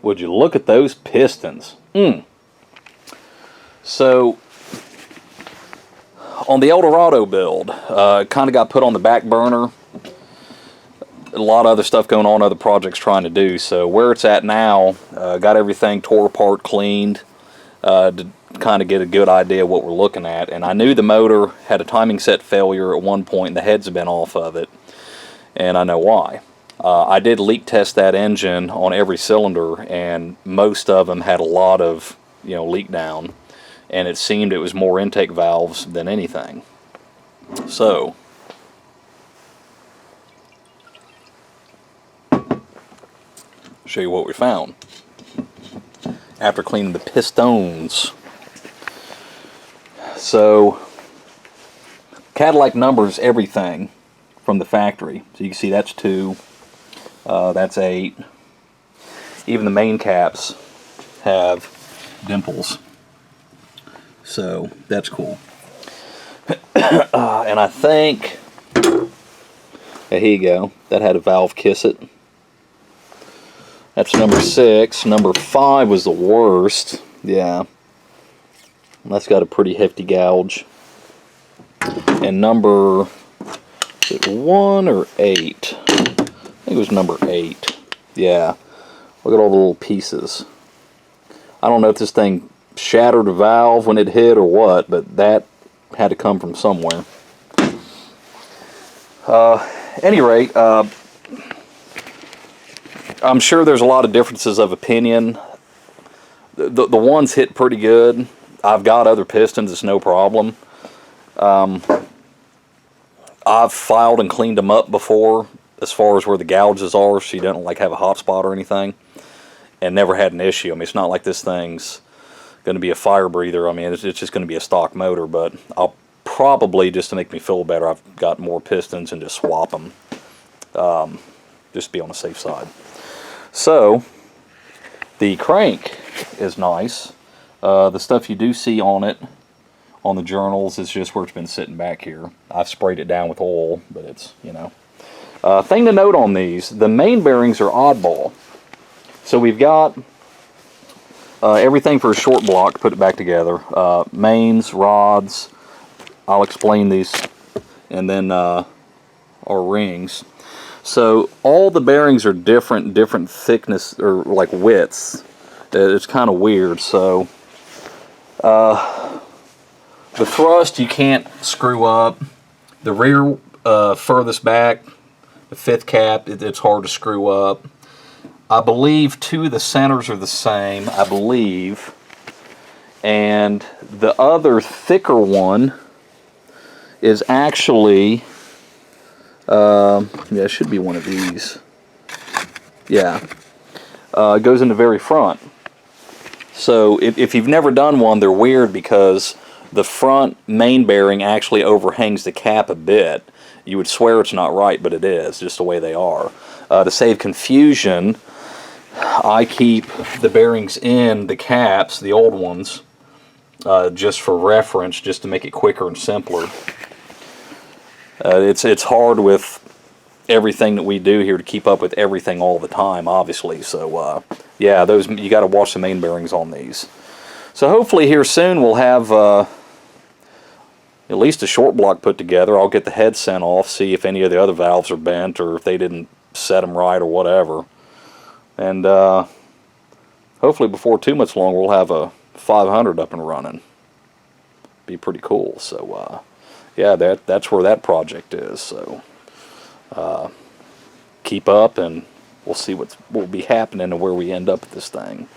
Would you look at those pistons? So, on the Eldorado build, kind of got put on the back burner. A lot of other stuff going on, other projects trying to do. So where it's at now, got everything tore apart, cleaned, to kind of get a good idea of what we're looking at. And I knew the motor had a timing set failure at one point, and the heads have been off of it, and I know why. I did leak test that engine on every cylinder, and most of them had a lot of, leak down, and it seemed it was more intake valves than anything. So show you what we found after cleaning the pistons. So Cadillac numbers everything from the factory, so you can see that's 2, that's 8. Even the main caps have dimples, so that's cool. And I think, here you go, that had a valve kiss it. That's number 6. Number 5 was the worst. Yeah. That's got a pretty hefty gouge. And number, is it 1 or 8? I think it was number 8. Yeah. Look at all the little pieces. I don't know if this thing shattered a valve when it hit or what, but that had to come from somewhere. Any rate, I'm sure there's a lot of differences of opinion. The ones hit pretty good. I've got other pistons, it's no problem. I've filed and cleaned them up before, as far as where the gouges are, so you don't have a hot spot or anything, and never had an issue. I mean, it's not like this thing's going to be a fire breather. I mean, it's just going to be a stock motor, but I'll probably, just to make me feel better, I've got more pistons and just swap them, just to be on the safe side. So, the crank is nice. The stuff you do see on it, on the journals, is just where it's been sitting back here. I've sprayed it down with oil, but it's, thing to note on these, the main bearings are oddball. So we've got everything for a short block, put it back together. Mains, rods, I'll explain these, and then our rings. So all the bearings are different thickness, or like widths. It's kind of weird. So the thrust you can't screw up. The rear furthest back, the 5th cap, it's hard to screw up. I believe 2 of the centers are the same, I believe. And the other thicker one is actually, yeah, it should be one of these. Yeah. It goes in the very front. So if you've never done one, they're weird because the front main bearing actually overhangs the cap a bit. You would swear it's not right, but it is, just the way they are. To save confusion, I keep the bearings in the caps, the old ones, just for reference, just to make it quicker and simpler. It's hard with everything that we do here to keep up with everything all the time, obviously. So yeah, those, you got to wash the main bearings on these. So hopefully here soon we'll have at least a short block put together. I'll get the head sent off, see if any of the other valves are bent or if they didn't set them right or whatever. And hopefully before too much longer we'll have a 500 up and running. Be pretty cool. So yeah, that's where that project is. So keep up, and we'll see what will be happening and where we end up with this thing.